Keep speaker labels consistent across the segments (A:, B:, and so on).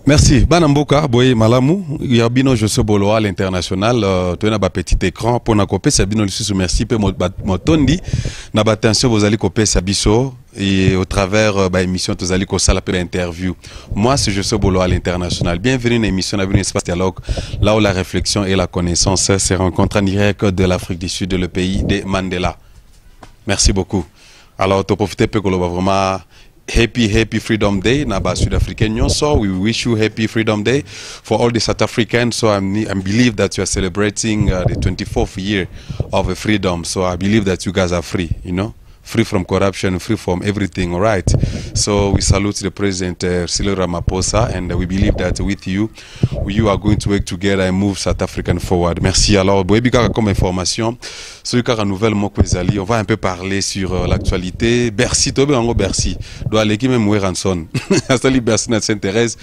A: Merci. Banamboka, Boye Malamu, Yabino José Bolo à l'international, tu as un petit écran pour nous copier, Sabino Lucius, merci pour motondi, n'a pas attention, vous allez copier Sabiso et au travers de l'émission, vous allez copier l'interview. Moi, c'est José Bolo à l'international. Bienvenue à l'émission, un espace dialogue, là où la réflexion et la connaissance se rencontrent en direct de l'Afrique du Sud, le pays de Mandela. Merci beaucoup. Alors, tu profites peu que l'on va vraiment. Happy Freedom Day, Naba Sud-African. So we wish you happy Freedom Day for all the South Africans. So I believe that you are celebrating the 24th year of freedom. So I believe that you guys are free, you know, free from corruption, free from everything, all right? So we salute the President Cyril Ramaphosa, and we believe that with you, you are going to work together and move South African forward. Merci. Alors, comme information, sur la nouvelle Mokwezali, on va un peu parler sur l'actualité. Bercy, Tobe Ango Bercy. Doit aller qui même mourir en son. Salut Bercy, ça s'intéresse.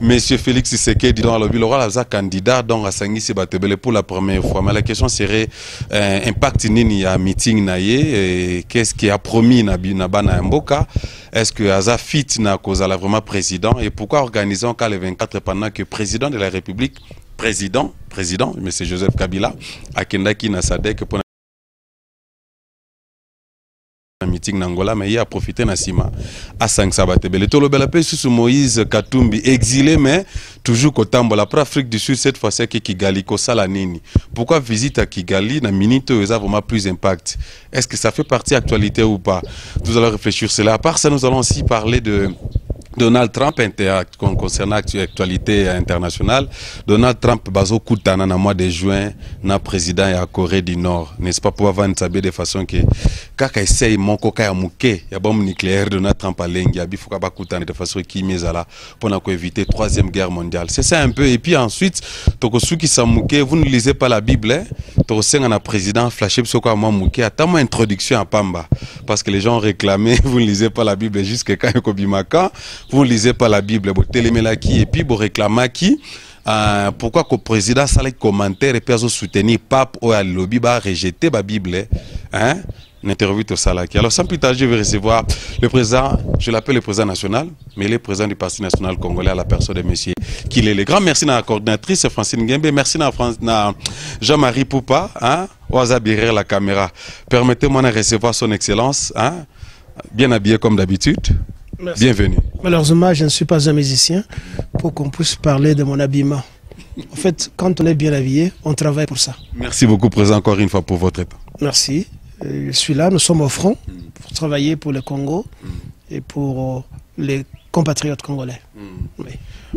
A: Monsieur Félix Tshisekedi, dans le bureau, il candidat donc à Sangisi Batebele pour la première fois. Mais la question serait impact nini à meeting naie, qu'est-ce qui a promis Nabana Mboka? Est-ce que Aza fit na cause la vraiment président et pourquoi organiser en cas le 24 pendant que président de la République, président, monsieur Joseph Kabila, à Kendaki na Sadek pour un meeting n'Angola, mais il a profité Nassima à Sansabatebele. Tout le bel sous Moïse Katumbi, exilé, mais toujours Kotambola, pour l'Afrique du Sud, cette fois-ci, Kigali, Kosalanini. Pourquoi visite à Kigali, na minute, ça a vraiment plus d'impact? Est-ce que ça fait partie de l'actualité ou pas? Nous allons réfléchir cela. À part ça, nous allons aussi parler de Donald Trump concernant l'actualité internationale. Donald Trump bazo kutana na mois de juin na président ya Corée du Nord, n'est-ce pas, pour avoir une saber de façon que kaka essaye mon koka ya muke ya bombe nucléaire. Donald Trump alengi abi fuka ba kutana de façon qui mezala pour éviter troisième guerre mondiale. C'est ça un peu. Et puis ensuite tokosuki samuke, vous ne lisez pas la Bible, hein? Tokosenga na président flashé soko moi muke attends moi introduction à Pamba parce que les gens ont réclamé vous ne lisez pas la Bible jusqu'à quand Kobimaka. Vous ne lisez pas la Bible, vous télémela qui et puis vous réclamez qui pourquoi que le président ça les commentaires et puis soutenir pape ou à lobby va rejeter la Bible, hein? L'interview de Salaki. Alors sans plus tarder, je vais recevoir le président, je l'appelle le président national, mais le président du Parti national congolais à la personne de monsieur Kilele. Grand merci à la coordinatrice Francine Nguembe, merci à Jean-Marie Poupa, hein? Oaza Birer la caméra. Permettez-moi de recevoir son excellence, hein? Bien habillé comme d'habitude. Merci. Bienvenue. Malheureusement, je ne suis pas un musicien pour qu'on puisse parler de mon habillement. En fait, quand on est bien habillé, on travaille pour ça. Merci beaucoup, président, encore une fois pour votre temps. Merci. Je suis là, nous sommes au front pour travailler pour le Congo et pour les compatriotes congolais. Oui.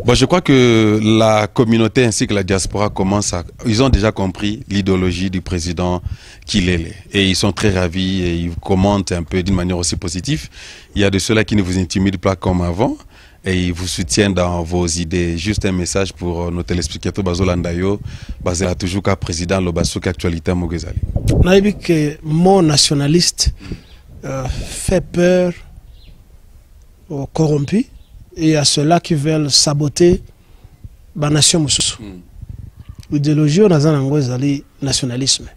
A: Bon, je crois que la communauté ainsi que la diaspora commencent à... Ils ont déjà compris l'idéologie du président Kilele. Et ils sont très ravis et ils commentent un peu d'une manière aussi positive. Il y a de ceux-là qui ne vous intimident pas comme avant et ils vous soutiennent dans vos idées. Juste un message pour nos téléspectateurs Bazolandayo, basé à toujours qu'à président Lobasuka actualité Mogezali. On a vu que mon nationaliste fait peur aux corrompus et à ceux-là qui veulent saboter la nation Moussou. L'idéologie, on a un nationalisme.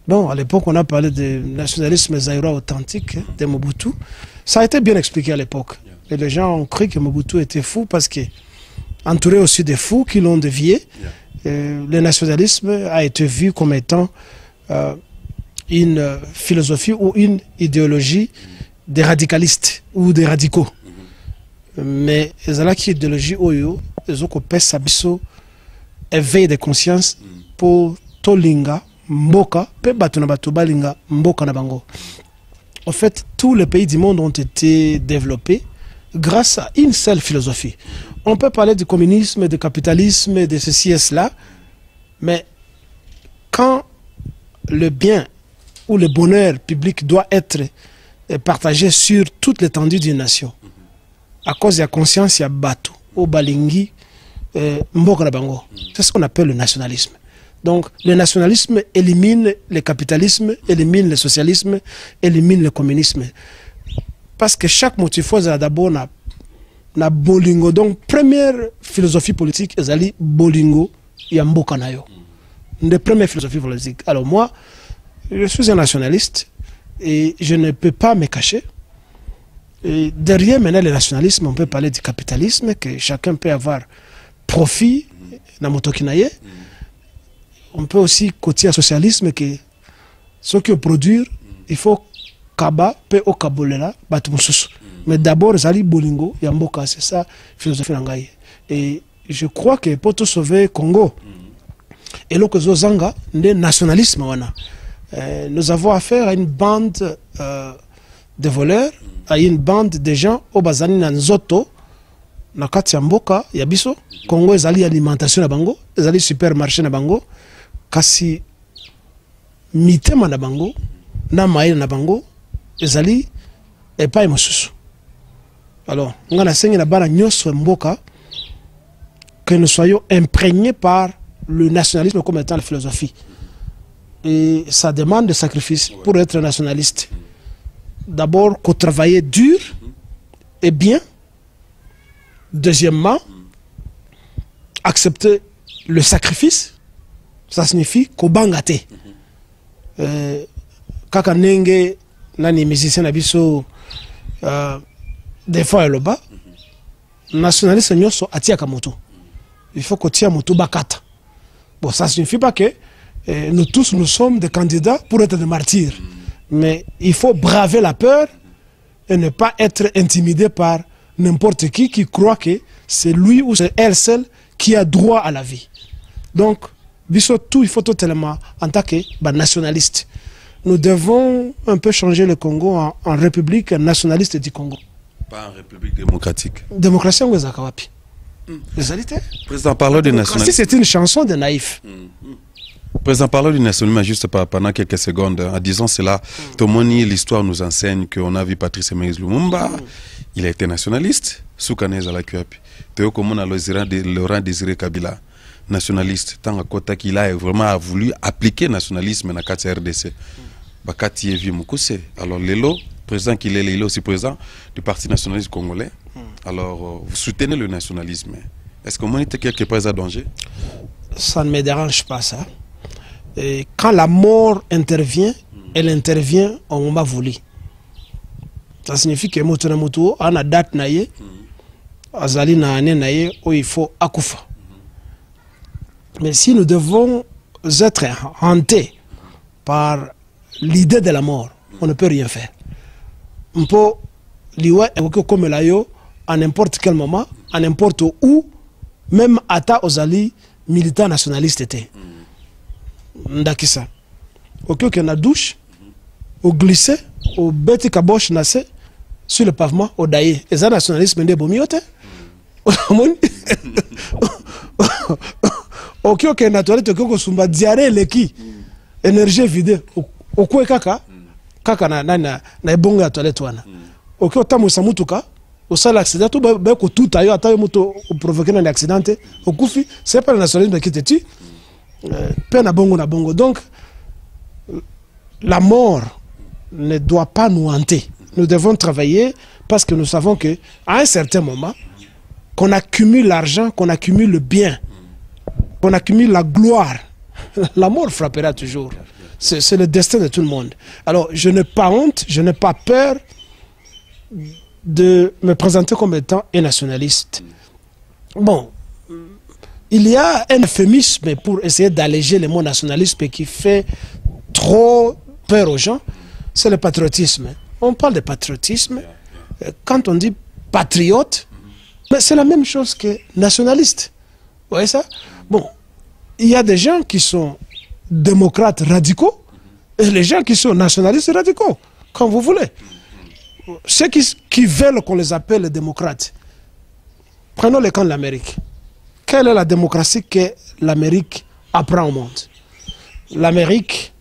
A: Bon, à l'époque, on a parlé de nationalisme zaïrois authentique de Mobutu. Ça a été bien expliqué à l'époque. Et les gens ont cru que Mobutu était fou parce que, entouré aussi de fous qui l'ont dévié, le nationalisme a été vu comme étant une philosophie ou une idéologie des radicalistes ou des radicaux. Mais les idéologie oyo, les autres sabiso éveil de conscience pour tolinga
B: mboka, pe bato na bato balinga mboka na bango. En fait, tous les pays du monde ont été développés grâce à une seule philosophie. On peut parler du communisme, du capitalisme, de ceci et cela, mais quand le bien ou le bonheur public doit être partagé sur toute l'étendue d'une nation, à cause de la conscience, il y a bateau, au balingi, mboka na bango. C'est ce qu'on appelle le nationalisme. Donc, le nationalisme élimine le capitalisme, élimine le socialisme, élimine le communisme. Parce que chaque motif est d'abord na bolingo. Donc, première philosophie politique, c'est bolingo, yamboka na yo. Une première philosophie politique. Alors moi, je suis un nationaliste et je ne peux pas me cacher. Et derrière maintenant le nationalisme, on peut parler du capitalisme, que chacun peut avoir profit na motokinaye. On peut aussi côté le socialisme, que ce qui produire, il faut kaba pe o kabolela batu mususu. Mais d'abord zali bolingo yamboka, c'est ça philosophie nangaye. Et je crois que pour tout sauver Congo et l'autre zanga de nationalisme wana. Nous avons affaire à une bande de voleurs, à une bande de gens au bazani na nzoto na kati ya mboka ya biso. Congo ezali alimentation na bango, ezali supermarché na bango. Kasi mitema na bango na maïla na bango ezali epai mosusu. Alors nga na sengi na bana nyonso mboka que nous soyons imprégnés par le nationalisme comme étant la philosophie. Et ça demande des sacrifices pour être nationaliste. D'abord, qu'on travaille dur et bien. Deuxièmement, accepter le sacrifice. Ça signifie qu'on bangate. Kaka nenge nani musicien nabiso des fois le bas. Nationaliste nyoso atia kamoto. Il faut qu'on tire moto bakata. Bon, ça signifie pas que nous tous nous sommes des candidats pour être des martyrs. Mais il faut braver la peur et ne pas être intimidé par n'importe qui croit que c'est lui ou c'est elle seule qui a droit à la vie. Donc, tout, il faut totalement, en tant que nationaliste, nous devons un peu changer le Congo en république nationaliste du Congo.
A: Pas en république démocratique.
B: Démocratie, on est wapi.
A: Président, parlons de nationalisme.
B: C'est une chanson de naïf.
A: Président, parlons du nationalisme juste pendant quelques secondes. En disant cela, Tomoni, l'histoire nous enseigne qu'on a vu Patrice Emery Lumumba. Il a été nationaliste. Soukanez à la QAP. Théo Komona Laurent Désiré Kabila. Nationaliste. Tant à qu'il a vraiment voulu appliquer le nationalisme dans la RDC. Bakati Evi Moukousse. Alors, Lelo, président qu'il est, il est aussi président du Parti nationaliste congolais. Alors, vous soutenez le nationalisme. Est-ce que vous avez quelque part à danger?
B: Ça ne me dérange pas, ça. Et quand la mort intervient, elle intervient au moment voulu. Ça signifie que moto moto a une date naie, azali na année naie où il faut akufa. Mais si nous devons être hantés par l'idée de la mort, on ne peut rien faire. On peut liwa évoquer comme l'ayo à n'importe quel moment, à n'importe où, même ata ozali militant nationaliste était. Ndakisa. Ok, na douche, au glissé, au bête kaboche nassé, sur le pavement, au daïe. Et ça, nationalisme n'est pas miote. Ok, na toilette, ok, sumba diarrhée, leki, énergie vide. Au quoi kaka, kaka na ebonga toilette wana. Ok, au tamu samutuka, au sale accident, tout beko tout ayo, atayo moto provoquer un accident, au koufi, c'est pas le nationalisme qui te tue. Peine à bongo na bongo. Donc, la mort ne doit pas nous hanter. Nous devons travailler parce que nous savons que à un certain moment, qu'on accumule l'argent, qu'on accumule le bien, qu'on accumule la gloire, la mort frappera toujours. C'est le destin de tout le monde. Alors, je n'ai pas honte, je n'ai pas peur de me présenter comme étant un nationaliste. Bon, il y a un euphémisme pour essayer d'alléger le mot nationalisme qui fait trop peur aux gens, c'est le patriotisme. On parle de patriotisme, quand on dit patriote, mais c'est la même chose que nationaliste. Vous voyez ça? Bon, il y a des gens qui sont démocrates radicaux et les gens qui sont nationalistes radicaux, comme vous voulez. Ceux qui veulent qu'on les appelle les démocrates. Prenons le cas de l'Amérique. Quelle est la démocratie que l'Amérique apprend au monde? L'Amérique,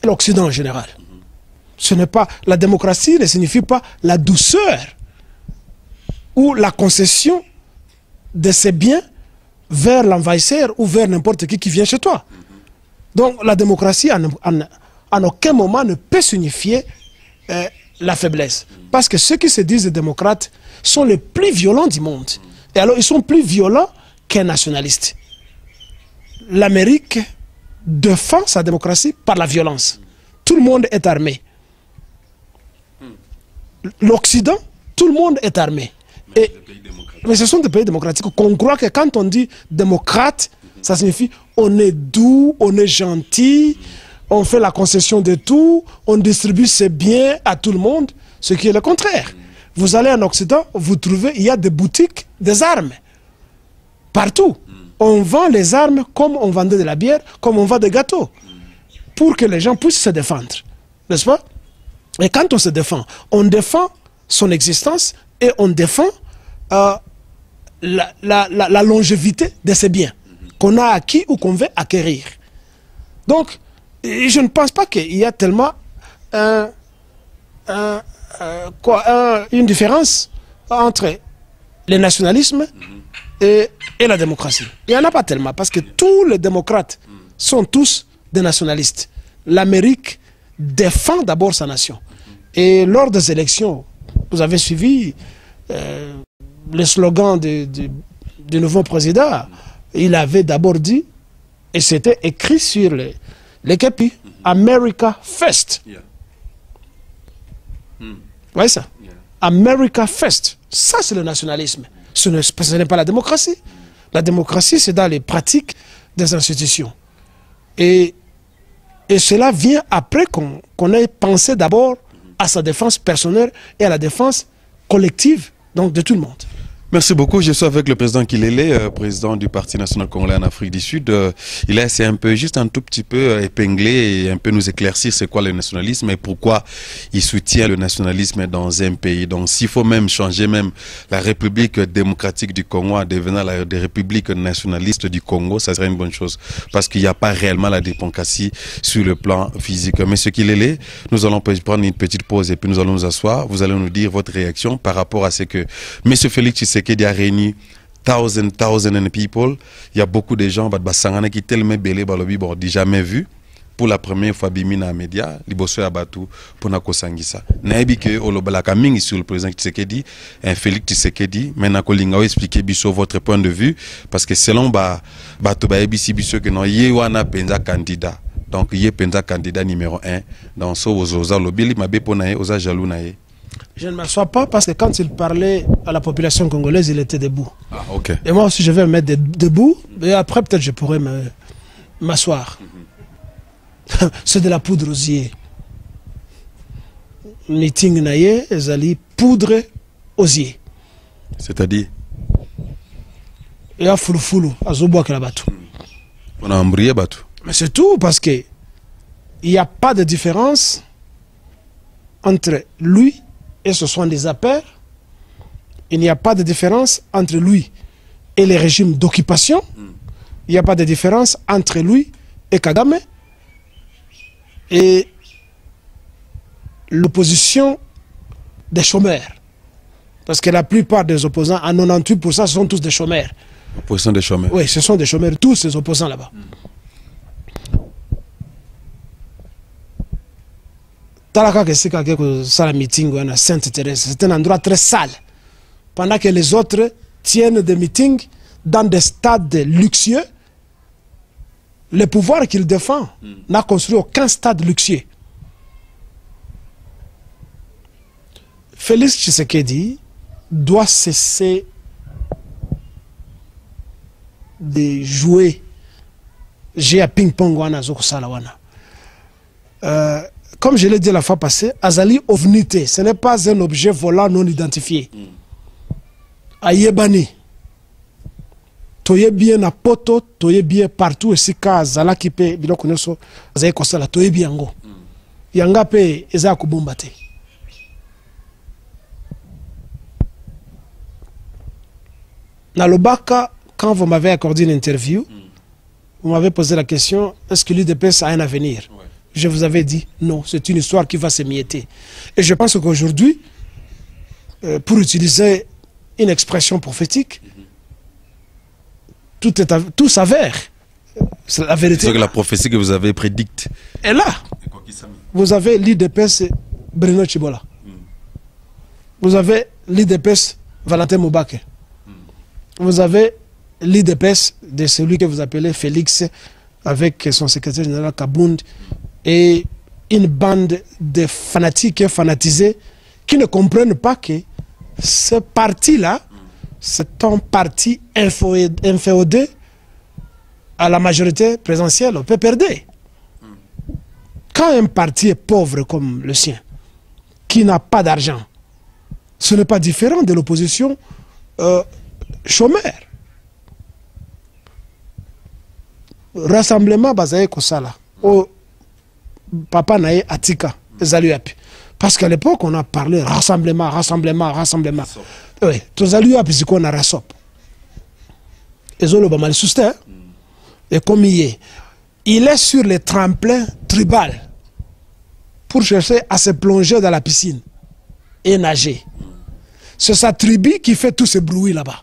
B: l'Occident en général. Ce n'est pas, la démocratie ne signifie pas la douceur ou la concession de ses biens vers l'envahisseur ou vers n'importe qui vient chez toi. Donc la démocratie en aucun moment ne peut signifier la faiblesse. Parce que ceux qui se disent démocrates sont les plus violents du monde. Et alors ils sont plus violents qu'un nationaliste. L'Amérique défend sa démocratie par la violence. Tout le monde est armé. L'Occident, tout le monde est armé. Mais ce sont des pays démocratiques qu'on croit que quand on dit démocrate, ça signifie on est doux, on est gentil, on fait la concession de tout, on distribue ses biens à tout le monde, ce qui est le contraire. Vous allez en Occident, vous trouvez, il y a des boutiques, des armes. Partout. On vend les armes comme on vendait de la bière, comme on vend des gâteaux. Pour que les gens puissent se défendre. N'est-ce pas? Et quand on se défend, on défend son existence et on défend la longévité de ses biens qu'on a acquis ou qu'on veut acquérir. Donc, je ne pense pas qu'il y a tellement une différence entre le nationalisme et la démocratie. Il n'y en a pas tellement, parce que tous les démocrates sont tous des nationalistes. L'Amérique défend d'abord sa nation. Et lors des élections, vous avez suivi le slogan du nouveau président. Il avait d'abord dit, et c'était écrit sur les képis, America First. Vous voyez ça? America First. Ça, c'est le nationalisme. Ce n'est pas la démocratie. La démocratie, c'est dans les pratiques des institutions. Et cela vient après qu'on ait pensé d'abord à sa défense personnelle et à la défense collective, donc de tout le monde.
A: Merci beaucoup. Je suis avec le président Kilele, président du Parti national congolais en Afrique du Sud. Il a essayé juste un tout petit peu épingler et un peu nous éclaircir c'est quoi le nationalisme et pourquoi il soutient le nationalisme dans un pays. Donc s'il faut même changer même la République démocratique du Congo en devenant la République nationaliste du Congo, ça serait une bonne chose parce qu'il n'y a pas réellement la démocratie sur le plan physique. Monsieur Kilele, nous allons prendre une petite pause et puis nous allons nous asseoir. Vous allez nous dire votre réaction par rapport à ce que Monsieur Félix Tshisekedi a réuni thousands of people. Il y a beaucoup de gens qui tellement belé balobi bordi jamais vu pour la première fois bimina média liboso ya batu pour na kosangisa. Naebi ke olobalaka mingi sur le président Tshisekedi, Félix Tshisekedi, mais na kolinga expliquer biso votre point de vue parce que selon batu ba ebisi biso que non ye wana penza candidat. Donc ye penza candidat numéro 1 dans so ozoza lobili mabe pona ye oza jaloux na ye.
B: Je ne m'assois pas parce que quand il parlait à la population congolaise, il était debout.
A: Ah, ok.
B: Et moi aussi, je vais me mettre debout. Et après, peut-être, je pourrais m'asseoir. C'est de la poudre aux yeux. Meeting naye, ezali poudre aux yeux.
A: C'est-à-dire?
B: Et à fulufulu, à zoboa que la batou.
A: On a embrayé batou.
B: Mais c'est tout parce que il n'y a pas de différence entre lui et ce sont des appels. Il n'y a pas de différence entre lui et les régimes d'occupation. Il n'y a pas de différence entre lui et Kagame. Et l'opposition des chômeurs. Parce que la plupart des opposants, à 98%, ce sont tous des chômeurs.
A: L'opposition des chômeurs?
B: Oui, ce sont des chômeurs, tous ces opposants là-bas. C'est un endroit très sale. Pendant que les autres tiennent des meetings dans des stades luxueux, le pouvoir qu'il défend n'a construit aucun stade luxueux. Félix Tshisekedi doit cesser de jouer à ping-pong wana zokosala wana. Comme je l'ai dit la fois passée, Azali Ovnité, ce n'est pas un objet volant non identifié. Ayebani. toye bien na poto, toye bien partout et si kazala qui pe biloko nyonso zaye kosala toye bien ngo. Yanga pe eza kubumba te. Na Lobaka, quand vous m'avez accordé une interview, vous m'avez posé la question, est-ce que l'UDPS a un avenir? Je vous avais dit non, c'est une histoire qui va s'émietter. Et je pense qu'aujourd'hui, pour utiliser une expression prophétique, tout s'avère. C'est la vérité.
A: C'est que la prophétie que vous avez prédicte
B: est là. Vous avez l'IDPS Bruno Chibola. Vous avez l'IDPS Valentin Moubake. Vous avez l'IDPS de celui que vous appelez Félix avec son secrétaire général Kabound et une bande de fanatiques et fanatisés qui ne comprennent pas que ce parti-là, c'est un parti inféodé à la majorité présidentielle au PPRD. Quand un parti est pauvre comme le sien, qui n'a pas d'argent, ce n'est pas différent de l'opposition chômeur. Rassemblement basaye kosala. O papa nae atika zaluapi. Parce qu'à l'époque on a parlé rassemblement. Oui, to zaluapi ziko na rasop. Ezolo ba mal souster. Et comme il est sur les tremplins tribal pour chercher à se plonger dans la piscine et nager. C'est sa tribu qui fait tout ce bruit là-bas.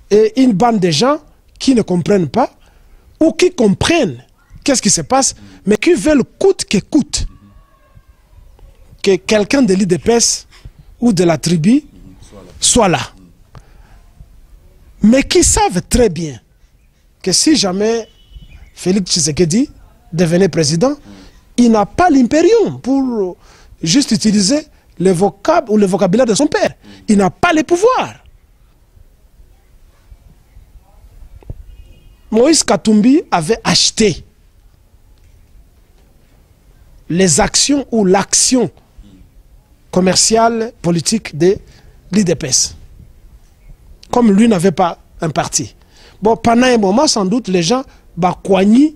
B: Et une bande de gens qui ne comprennent pas ou qui comprennent qu'est-ce qui se passe, mais qui veulent coûte que coûte que quelqu'un de l'IDPS ou de la tribu soit là. Mais qui savent très bien que si jamais Félix Tshisekedi devenait président, il n'a pas l'impérium pour juste utiliser le vocable ou le vocabulaire de son père. Il n'a pas les pouvoirs. Moïse Katumbi avait acheté les actions ou l'action commerciale politique de l'IDPS. Comme lui n'avait pas un parti. Bon, pendant un moment, sans doute, les gens, Bakwani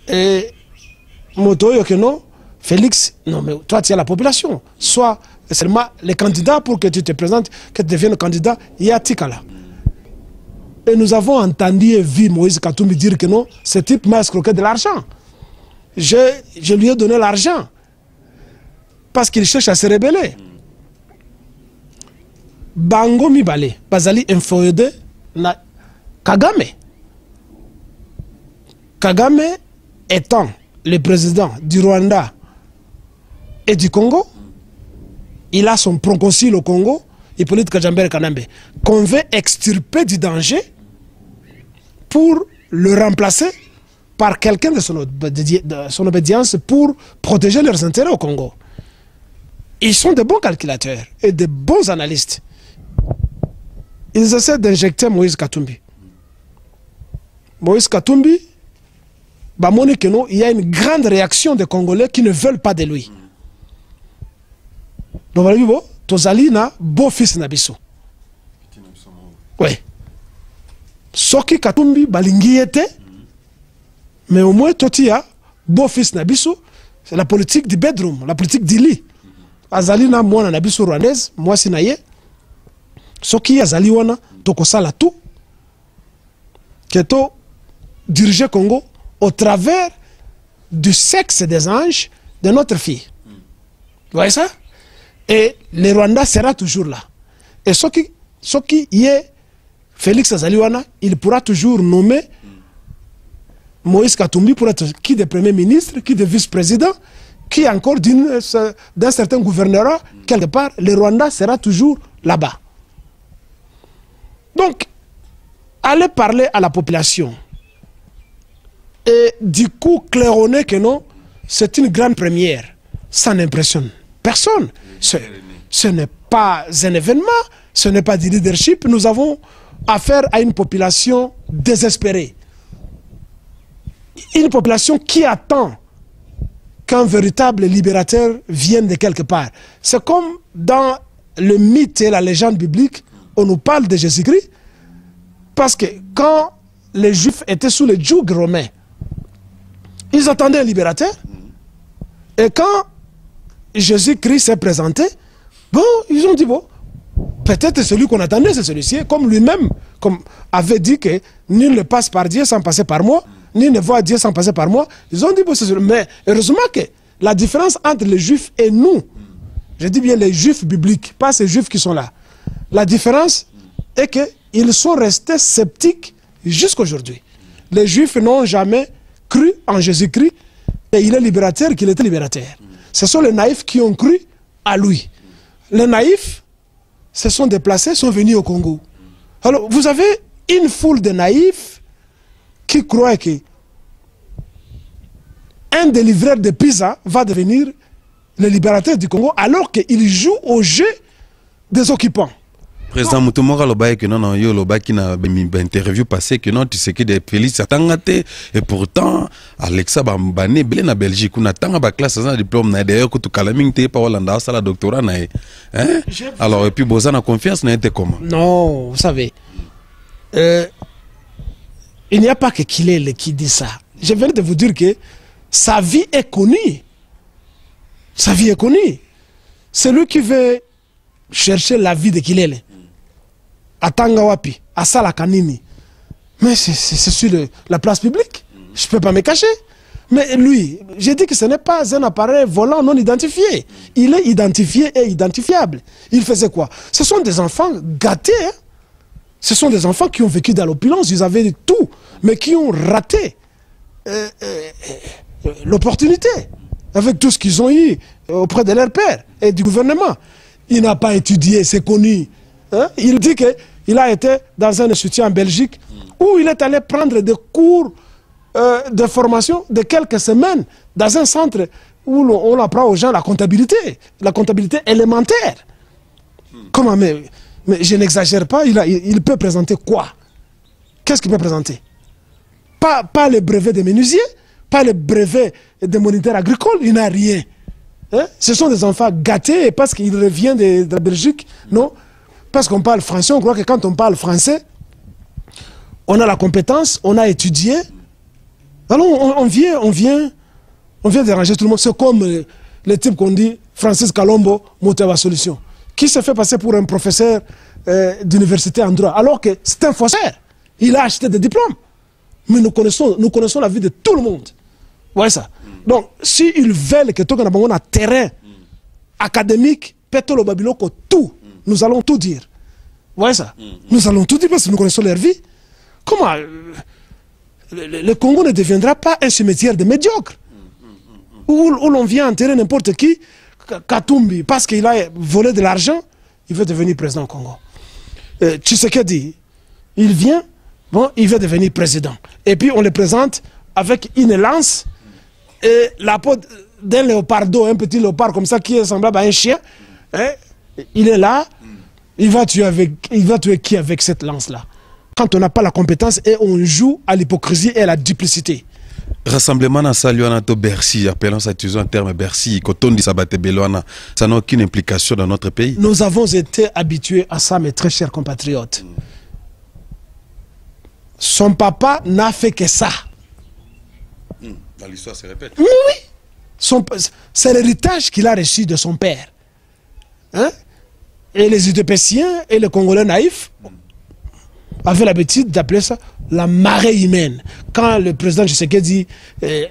B: et Motoyo, que non, Félix, non, mais toi, tu as la population. Soit seulement les candidats pour que tu te présentes, que tu deviennes candidat, il y a Tikala. Et nous avons entendu et vu Moïse Katumbi dire que non, ce type m'a escroqué de l'argent. Je lui ai donné l'argent parce qu'il cherche à se rebeller. Bango Mibale, Bazali inféodé na Kagame. Kagame étant le président du Rwanda et du Congo, il a son proconsul au Congo, Hippolyte Kajambere Kanambe, qu'on veut extirper du danger pour le remplacer par quelqu'un de son obédience pour protéger leurs intérêts au Congo. Ils sont de bons calculateurs et de bons analystes. Ils essaient d'injecter Moïse Katumbi. Moïse Katumbi, il y a une grande réaction des Congolais qui ne veulent pas de lui. Donc, Tozali na beau fils Nabiso. Oui. Soki Katumbi balingi était, mais au moins Totia, beau fils Nabiso, c'est la politique du bedroom, la politique du lit. Azali na mwana Nabiso rwandaise, moi sinaye. Soki Azali wana, tokosala tout. Keto diriger Congo au travers du sexe des anges de notre fille. Vous voyez ça? Et le Rwanda sera toujours là. Et ce qui est Félix Azaliwana, il pourra toujours nommer Moïse Katumbi pour être qui de premier ministre, qui de vice-président, qui encore d'un certain gouvernorat, quelque part, le Rwanda sera toujours là-bas. Donc, allez parler à la population. Et du coup, claironner que non, c'est une grande première. Ça n'impressionne personne. Ce n'est pas un événement, ce n'est pas du leadership. Nous avons affaire à une population désespérée. Une population qui attend qu'un véritable libérateur vienne de quelque part. C'est comme dans le mythe et la légende biblique, on nous parle de Jésus-Christ, Parce que quand les Juifs étaient sous le joug romain, ils attendaient un libérateur. Et quand Jésus-Christ s'est présenté, bon, ils ont dit, bon, peut-être celui qu'on attendait, c'est celui-ci. Comme lui-même avait dit que nul ne passe par Dieu sans passer par moi, nul ne voit Dieu sans passer par moi. Ils ont dit, bon, c'est celui. Mais heureusement que la différence entre les Juifs et nous, je dis bien les Juifs bibliques, pas ces Juifs qui sont là. La différence est qu'ils sont restés sceptiques jusqu'aujourd'hui. Les Juifs n'ont jamais cru en Jésus-Christ et il est libérateur, qu'il était libérateur. Ce sont les naïfs qui ont cru à lui. Les naïfs se sont déplacés, sont venus au Congo. Alors, vous avez une foule de naïfs qui croient que un des livreurs de pizza va devenir le libérateur du Congo alors qu'il joue au jeu des occupants.
A: Président Moutoumora Lobaye que non, yo Lobaye qui n'a interview passé que non, tu sais que des Félix Atangate et pourtant Alexa Bambane belé na Belgique on attend ba classe ça diplôme na d'ailleurs que tu calaming te pas Hollanda ça la doctorat na hein. Alors et puis Bozana confiance n'a été comment? Non,
B: vous savez. Il n'y a pas que Kilele qui dit ça. Je viens de vous dire que sa vie est connue. Sa vie est connue. Celui qui veut chercher la vie de Kilele, à Tangawapi, à Salakanini, mais c'est sur la place publique. Je ne peux pas me cacher. Mais lui, j'ai dit que ce n'est pas un appareil volant non identifié. Il est identifié et identifiable. Il faisait quoi? Ce sont des enfants gâtés. Hein? Ce sont des enfants qui ont vécu dans l'opulence. Ils avaient tout, mais qui ont raté l'opportunité avec tout ce qu'ils ont eu auprès de leur père et du gouvernement. Il n'a pas étudié, c'est connu. Hein? Il dit qu'il a été dans un institut en Belgique où il est allé prendre des cours de formation de quelques semaines dans un centre où on apprend aux gens la comptabilité élémentaire. Comment, mais je n'exagère pas, il peut présenter quoi? Qu'est-ce qu'il peut présenter? Pas le brevet de menuisier, pas le brevet de moniteur agricole, il n'a rien. Hein? Ce sont des enfants gâtés parce qu'il revient de la Belgique, non? Parce qu'on parle français, on croit que quand on parle français, on a la compétence, on a étudié. Alors on vient déranger tout le monde. C'est comme le type qu'on dit, Francis Kalombo, Moteva Solution, qui se fait passer pour un professeur d'université en droit, alors que c'est un faussaire. Il a acheté des diplômes. Mais nous connaissons la vie de tout le monde. Vous voyez ça? Donc, s'ils veulent que tout le monde ait un terrain académique, pétolo babiloko, tout, nous allons tout dire. Vous voyez ça? Nous allons tout dire parce que nous connaissons leur vie. Comment le Congo ne deviendra pas un cimetière de médiocres où l'on vient enterrer n'importe qui, Katumbi, parce qu'il a volé de l'argent, il veut devenir président au Congo. Tshisekedi, il vient, bon, il veut devenir président. Et puis on le présente avec une lance et la peau d'un léopardo, un petit léopard comme ça qui est semblable à un chien. Hein? Il est là, il va tuer qui avec cette lance-là? Quand on n'a pas la compétence et on joue à l'hypocrisie et à la duplicité.
A: Rassemblement à Saluanato Bercy, appelons ça toujours un terme Bercy, Kotondi Sabate Beloana, ça n'a aucune implication dans notre pays.
B: Nous avons été habitués à ça, mes très chers compatriotes. Son papa n'a fait que ça.
A: Dans l'histoire se répète.
B: Oui, oui. C'est l'héritage qu'il a reçu de son père. Hein? Et les Udépéciens et les Congolais naïfs avaient l'habitude d'appeler ça la marée humaine. Quand le président Tshisekedi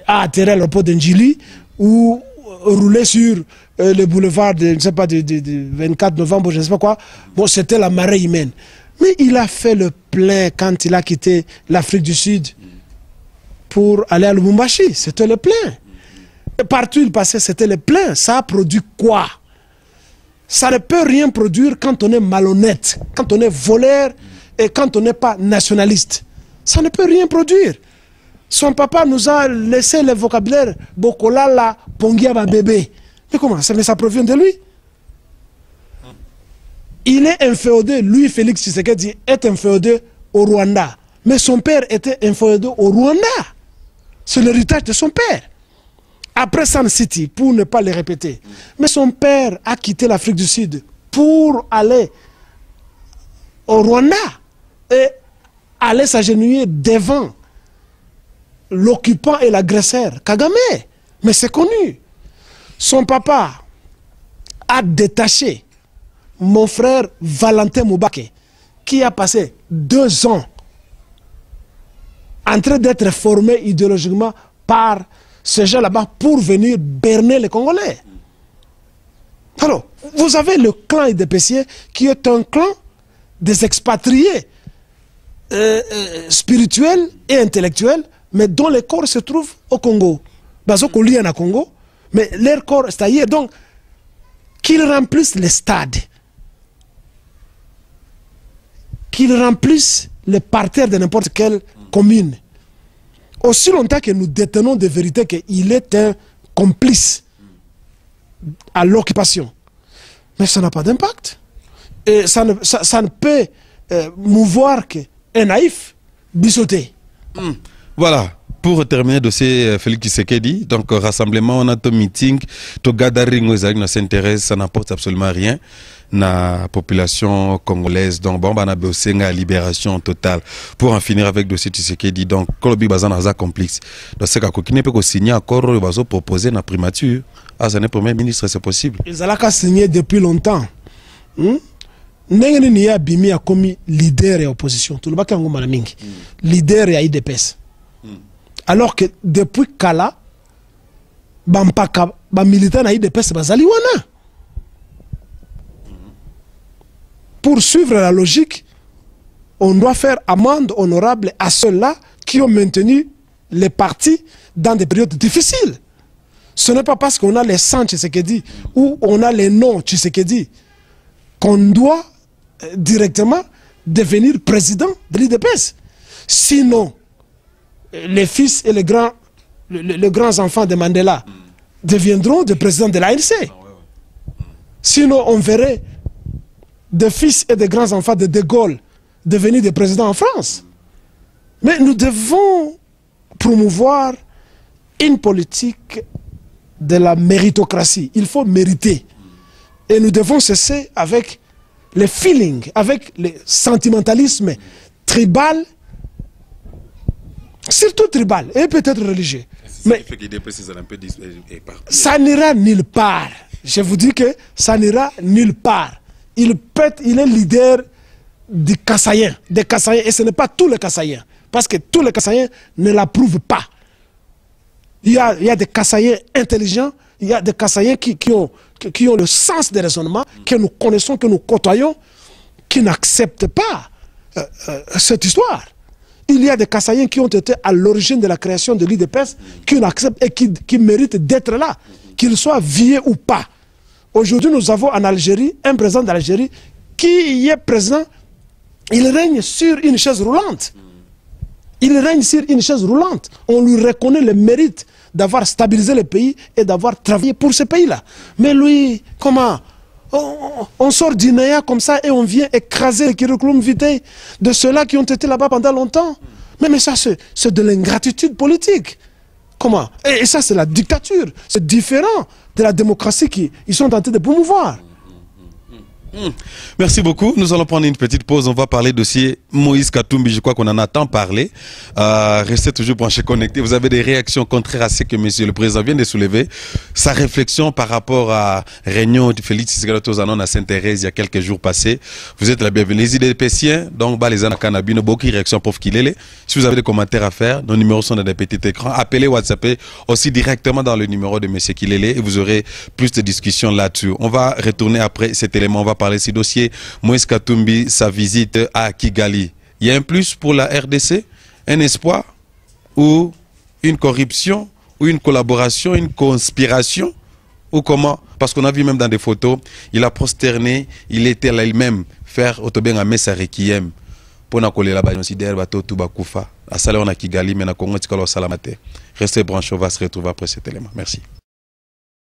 B: a atterri à l'aéroport d'Ndjili ou roulé sur le boulevard de, je ne sais pas, de 24 novembre, je ne sais pas quoi, bon, c'était la marée humaine. Mais il a fait le plein quand il a quitté l'Afrique du Sud pour aller à Lubumbashi. C'était le plein. Et partout où il passait, c'était le plein. Ça a produit quoi? Ça ne peut rien produire quand on est malhonnête, quand on est voleur et quand on n'est pas nationaliste. Ça ne peut rien produire. Son papa nous a laissé le vocabulaire Bokolala, Pongiaba bébé. Mais comment ça? Mais ça provient de lui. Il est inféodé, lui Félix Tshisekedi est inféodé au Rwanda. Mais son père était inféodé au Rwanda. C'est l'héritage de son père. Après Sun City, pour ne pas le répéter. Mais son père a quitté l'Afrique du Sud pour aller au Rwanda. Et allait s'agenouiller devant l'occupant et l'agresseur, Kagame. Mais c'est connu. Son papa a détaché mon frère Valentin Moubake, qui a passé 2 ans en train d'être formé idéologiquement par ces gens là-bas pour venir berner les Congolais. Alors, vous avez le clan IDPC qui est un clan des expatriés spirituels et intellectuels, mais dont les corps se trouvent au Congo. Parce qu'on lit en Congo, mais leur corps est ailleurs. Donc, qu'ils remplissent les stades, qu'ils remplissent les parterres de n'importe quelle commune. Aussi longtemps que nous détenons de vérité qu'il est un complice à l'occupation. Mais ça n'a pas d'impact. Et ça ne peut mouvoir qu'un naïf bissoté.
A: Voilà. Pour terminer le dossier Félix Tshisekedi, donc rassemblement, on a ton meeting, to gathering où s'intéresse, ça n'apporte absolument rien na population congolaise. Donc bon, on a bossé la libération totale. Pour en finir avec le dossier Tshisekedi, donc Kolobi Bazan a complice. Donc c'est qu'il ne peut pas signer accord, il va proposer la primature. Ah, c'est le premier ministre, c'est possible.
B: Ils ont signé depuis longtemps. N'engeni ya bimi a commis leader et opposition. Tout le monde a mingi. Leader et IDPS. Alors que depuis Kala, Bampaka, militaire na IDPS bazali wana. Pour suivre la logique, on doit faire amende honorable à ceux-là qui ont maintenu les partis dans des périodes difficiles. Ce n'est pas parce qu'on a les sangs Tshisekedi ou on a les noms Tshisekedi qu'on doit directement devenir président de l'IDPS. Sinon, les fils et les grands enfants de Mandela deviendront des présidents de l'ANC. Sinon, on verrait des fils et des grands enfants de De Gaulle devenir des présidents en France. Mais nous devons promouvoir une politique de la méritocratie. Il faut mériter. Et nous devons cesser avec les feelings, avec le sentimentalisme tribal, surtout tribal et peut-être religieux. Mais ça n'ira nulle part. Je vous dis que ça n'ira nulle part. Il est leader des Kassaïens, et ce n'est pas tous les Kassaïens, parce que tous les Kassaïens ne l'approuvent pas. Il y a des Kassaïens intelligents, il y a des Kassaïens qui ont le sens des raisonnements, que nous connaissons, que nous côtoyons, qui n'acceptent pas cette histoire. Il y a des Kassaïens qui ont été à l'origine de la création de l'IDPS, qui n'acceptent et qui méritent d'être là, qu'ils soient vieux ou pas. Aujourd'hui, nous avons en Algérie un président d'Algérie qui est président, il règne sur une chaise roulante. Il règne sur une chaise roulante. On lui reconnaît le mérite d'avoir stabilisé le pays et d'avoir travaillé pour ce pays-là. Mais lui, comment on sort d'Inéa comme ça et on vient écraser le curriculum vitae de ceux-là qui ont été là-bas pendant longtemps. Mais ça, c'est de l'ingratitude politique. Comment? Et ça, c'est la dictature. C'est différent de la démocratie qu'ils sont tentés de promouvoir.
A: Merci beaucoup. Nous allons prendre une petite pause. On va parler du dossier Moïse Katumbi. Je crois qu'on en a tant parlé. Restez toujours branchés, connectés. Vous avez des réactions contraires à ce que monsieur le président vient de soulever. Sa réflexion par rapport à réunion de Félix Tshisekedi à Sainte-Thérèse il y a quelques jours passés. Vous êtes la bienvenue. Les IDPSiens, donc, les Anakanabino, beaucoup de réactions pour qu'il est. Si vous avez des commentaires à faire, nos numéros sont dans des petits écrans. Appelez WhatsApp aussi directement dans le numéro de monsieur Kilele et vous aurez plus de discussions là-dessus. On va retourner après cet élément. On va parler de ce dossier. Moïse Katumbi, sa visite à Kigali. Il y a un plus pour la RDC, un espoir ou une corruption ou une collaboration, une conspiration ou comment? Parce qu'on a vu même dans des photos, il a prosterné, il était là lui-même faire autobien à Messa Requiem pour na coller là-bas considère bateau tout bakufa. À Salé on a Kigali mais na Congo tikalo salamate. Restez branchés, on va se retrouver après cet élément. Merci.